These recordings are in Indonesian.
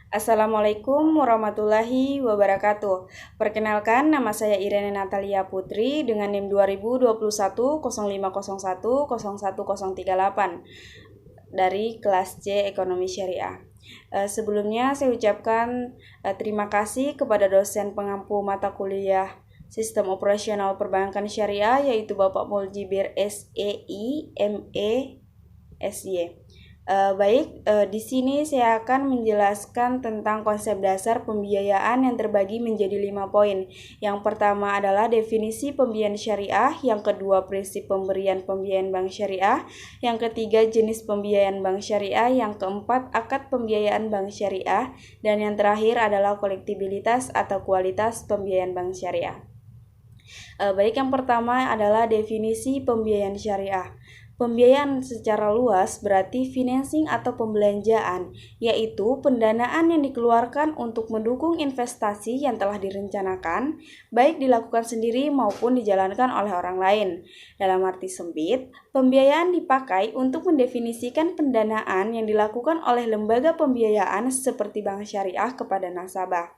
Assalamualaikum warahmatullahi wabarakatuh. Perkenalkan, nama saya Irene Natalia Putri dengan NIM 2021 0501 01038 dari kelas C Ekonomi Syariah. Sebelumnya saya ucapkan terima kasih kepada dosen pengampu mata kuliah Sistem Operasional Perbankan Syariah yaitu Bapak Muljibir SEI ME SY. Di sini saya akan menjelaskan tentang konsep dasar pembiayaan yang terbagi menjadi 5 poin. Yang pertama adalah definisi pembiayaan syariah, yang kedua prinsip pemberian pembiayaan bank syariah, yang ketiga jenis pembiayaan bank syariah, yang keempat akad pembiayaan bank syariah, dan yang terakhir adalah kolektibilitas atau kualitas pembiayaan bank syariah. Yang pertama adalah definisi pembiayaan syariah. Pembiayaan secara luas berarti financing atau pembelanjaan, yaitu pendanaan yang dikeluarkan untuk mendukung investasi yang telah direncanakan, baik dilakukan sendiri maupun dijalankan oleh orang lain. Dalam arti sempit, pembiayaan dipakai untuk mendefinisikan pendanaan yang dilakukan oleh lembaga pembiayaan seperti bank syariah kepada nasabah.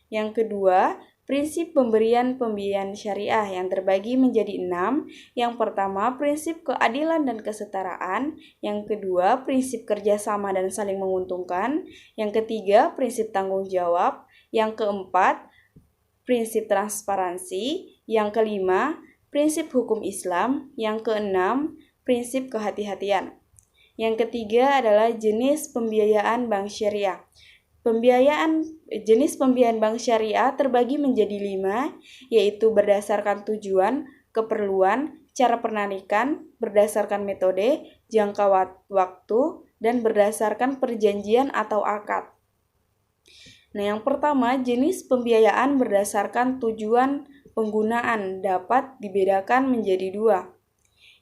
Yang kedua, prinsip pemberian pembiayaan syariah yang terbagi menjadi 6. Yang pertama, prinsip keadilan dan kesetaraan. Yang kedua, prinsip kerjasama dan saling menguntungkan. Yang ketiga, prinsip tanggung jawab. Yang keempat, prinsip transparansi. Yang kelima, prinsip hukum Islam. Yang keenam, prinsip kehati-hatian. Yang ketiga adalah jenis pembiayaan bank syariah. Jenis pembiayaan bank syariah terbagi menjadi 5, yaitu berdasarkan tujuan, keperluan, cara penarikan, berdasarkan metode, jangka waktu, dan berdasarkan perjanjian atau akad. Nah, yang pertama, jenis pembiayaan berdasarkan tujuan penggunaan dapat dibedakan menjadi 2.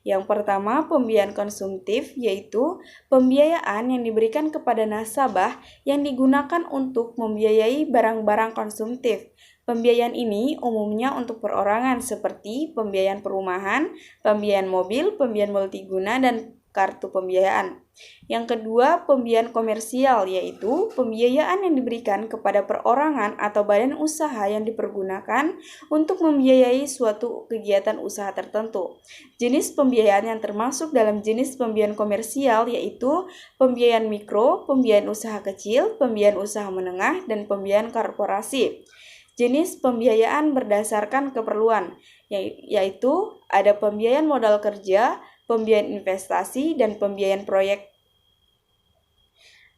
Yang pertama, pembiayaan konsumtif, yaitu pembiayaan yang diberikan kepada nasabah yang digunakan untuk membiayai barang-barang konsumtif. Pembiayaan ini umumnya untuk perorangan seperti pembiayaan perumahan, pembiayaan mobil, pembiayaan multiguna, dan kartu pembiayaan. Yang kedua, pembiayaan komersial, yaitu pembiayaan yang diberikan kepada perorangan atau badan usaha yang dipergunakan untuk membiayai suatu kegiatan usaha tertentu. Jenis pembiayaan yang termasuk dalam jenis pembiayaan komersial yaitu pembiayaan mikro, pembiayaan usaha kecil, pembiayaan usaha menengah, dan pembiayaan korporasi. Jenis pembiayaan berdasarkan keperluan, yaitu ada pembiayaan modal kerja, pembiayaan investasi, dan pembiayaan proyek.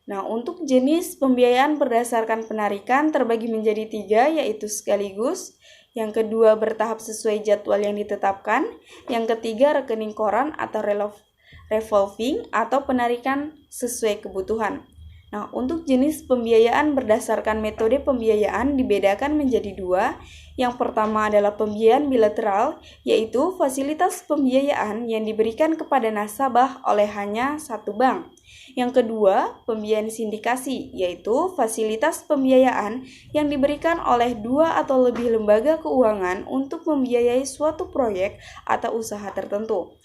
Nah, untuk jenis pembiayaan berdasarkan penarikan terbagi menjadi 3, yaitu sekaligus, yang kedua bertahap sesuai jadwal yang ditetapkan, yang ketiga rekening koran atau revolving atau penarikan sesuai kebutuhan. Nah, untuk jenis pembiayaan berdasarkan metode pembiayaan dibedakan menjadi 2. Yang pertama adalah pembiayaan bilateral, yaitu fasilitas pembiayaan yang diberikan kepada nasabah oleh hanya satu bank. Yang kedua, pembiayaan sindikasi, yaitu fasilitas pembiayaan yang diberikan oleh 2 atau lebih lembaga keuangan untuk membiayai suatu proyek atau usaha tertentu.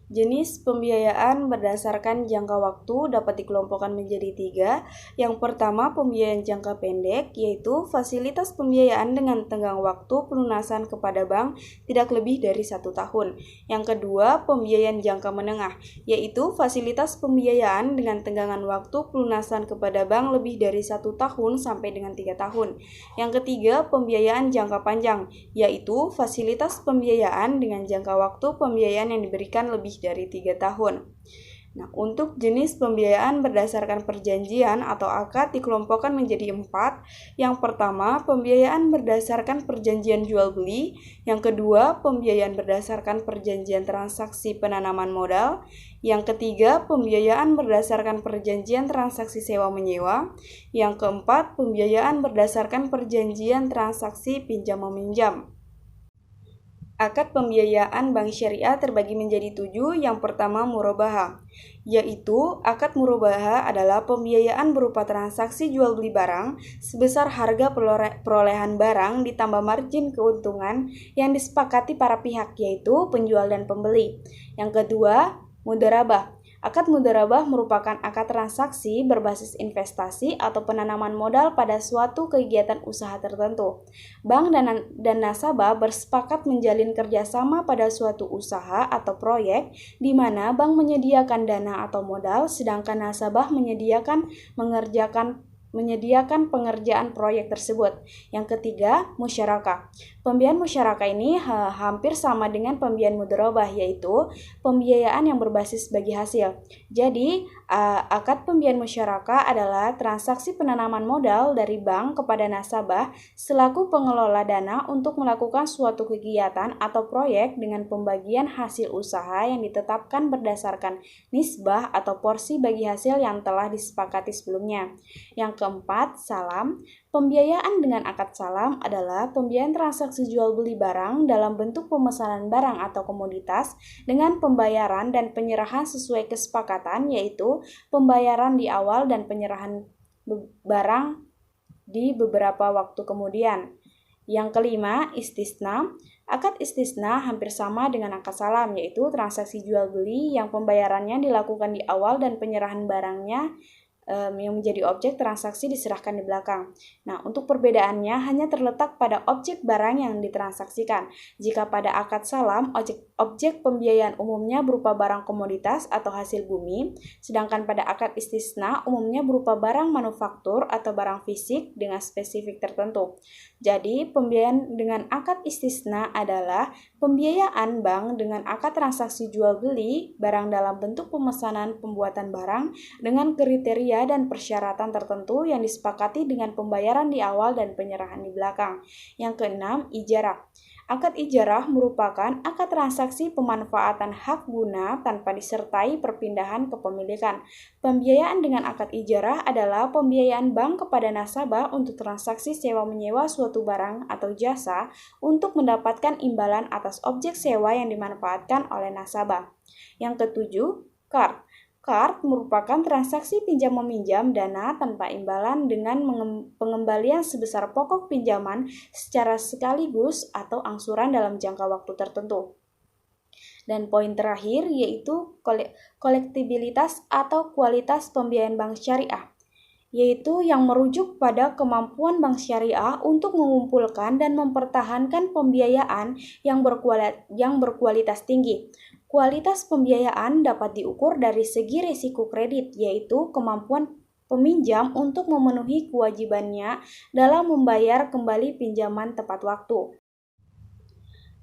Jenis pembiayaan berdasarkan jangka waktu dapat dikelompokkan menjadi 3. Yang pertama, pembiayaan jangka pendek, yaitu fasilitas pembiayaan dengan tenggang waktu pelunasan kepada bank tidak lebih dari 1 tahun. Yang kedua, pembiayaan jangka menengah, yaitu fasilitas pembiayaan dengan tenggangan waktu pelunasan kepada bank lebih dari 1 tahun sampai dengan 3 tahun. Yang ketiga, pembiayaan jangka panjang, yaitu fasilitas pembiayaan dengan jangka waktu pembiayaan yang diberikan lebih dari 3 tahun. Nah, untuk jenis pembiayaan berdasarkan perjanjian atau akad dikelompokkan menjadi 4. Yang pertama, pembiayaan berdasarkan perjanjian jual beli. Yang kedua, pembiayaan berdasarkan perjanjian transaksi penanaman modal. Yang ketiga, pembiayaan berdasarkan perjanjian transaksi sewa menyewa. Yang keempat, pembiayaan berdasarkan perjanjian transaksi pinjam meminjam. Akad pembiayaan bank syariah terbagi menjadi 7. Yang pertama, murabahah, yaitu akad murabahah adalah pembiayaan berupa transaksi jual beli barang sebesar harga perolehan barang ditambah margin keuntungan yang disepakati para pihak, yaitu penjual dan pembeli. Yang kedua, mudharabah Akad mudharabah merupakan akad transaksi berbasis investasi atau penanaman modal pada suatu kegiatan usaha tertentu. Bank dan nasabah bersepakat menjalin kerjasama pada suatu usaha atau proyek di mana bank menyediakan dana atau modal, sedangkan nasabah menyediakan pengerjaan proyek tersebut. Yang ketiga, musyarakah. Pembiayaan musyarakah ini hampir sama dengan pembiayaan mudharabah, yaitu pembiayaan yang berbasis bagi hasil. Jadi, akad pembiayaan musyarakah adalah transaksi penanaman modal dari bank kepada nasabah selaku pengelola dana untuk melakukan suatu kegiatan atau proyek dengan pembagian hasil usaha yang ditetapkan berdasarkan nisbah atau porsi bagi hasil yang telah disepakati sebelumnya. Yang keempat, salam. Pembiayaan dengan akad salam adalah pembiayaan transaksi jual beli barang dalam bentuk pemesanan barang atau komoditas dengan pembayaran dan penyerahan sesuai kesepakatan, yaitu pembayaran di awal dan penyerahan barang di beberapa waktu kemudian. Yang kelima, istisna. Akad istisna hampir sama dengan akad salam, yaitu transaksi jual beli yang pembayarannya dilakukan di awal dan penyerahan barangnya yang menjadi objek transaksi diserahkan di belakang. Nah, untuk perbedaannya hanya terletak pada objek barang yang ditransaksikan. Jika pada akad salam, objek pembiayaan umumnya berupa barang komoditas atau hasil bumi, sedangkan pada akad istisna umumnya berupa barang manufaktur atau barang fisik dengan spesifik tertentu. Jadi, pembiayaan dengan akad istisna adalah pembiayaan bank dengan akad transaksi jual beli barang dalam bentuk pemesanan pembuatan barang dengan kriteria dan persyaratan tertentu yang disepakati dengan pembayaran di awal dan penyerahan di belakang. Yang keenam, ijarah. Akad ijarah merupakan akad transaksi pemanfaatan hak guna tanpa disertai perpindahan kepemilikan. Pembiayaan dengan akad ijarah adalah pembiayaan bank kepada nasabah untuk transaksi sewa-menyewa suatu barang atau jasa untuk mendapatkan imbalan atas objek sewa yang dimanfaatkan oleh nasabah. Yang ketujuh, qard. Qard merupakan transaksi pinjam-meminjam dana tanpa imbalan dengan pengembalian sebesar pokok pinjaman secara sekaligus atau angsuran dalam jangka waktu tertentu. Dan poin terakhir yaitu kolektibilitas atau kualitas pembiayaan bank syariah, yaitu yang merujuk pada kemampuan bank syariah untuk mengumpulkan dan mempertahankan pembiayaan yang berkualitas tinggi. Kualitas pembiayaan dapat diukur dari segi risiko kredit, yaitu kemampuan peminjam untuk memenuhi kewajibannya dalam membayar kembali pinjaman tepat waktu.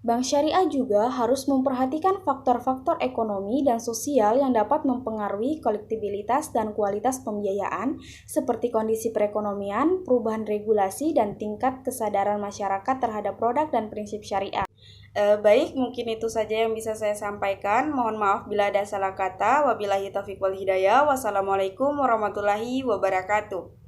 Bank syariah juga harus memperhatikan faktor-faktor ekonomi dan sosial yang dapat mempengaruhi kolektibilitas dan kualitas pembiayaan, seperti kondisi perekonomian, perubahan regulasi, dan tingkat kesadaran masyarakat terhadap produk dan prinsip syariah. Baik, mungkin itu saja yang bisa saya sampaikan. Mohon maaf bila ada salah kata. Wabillahi taufiq wal hidayah. Wassalamualaikum warahmatullahi wabarakatuh.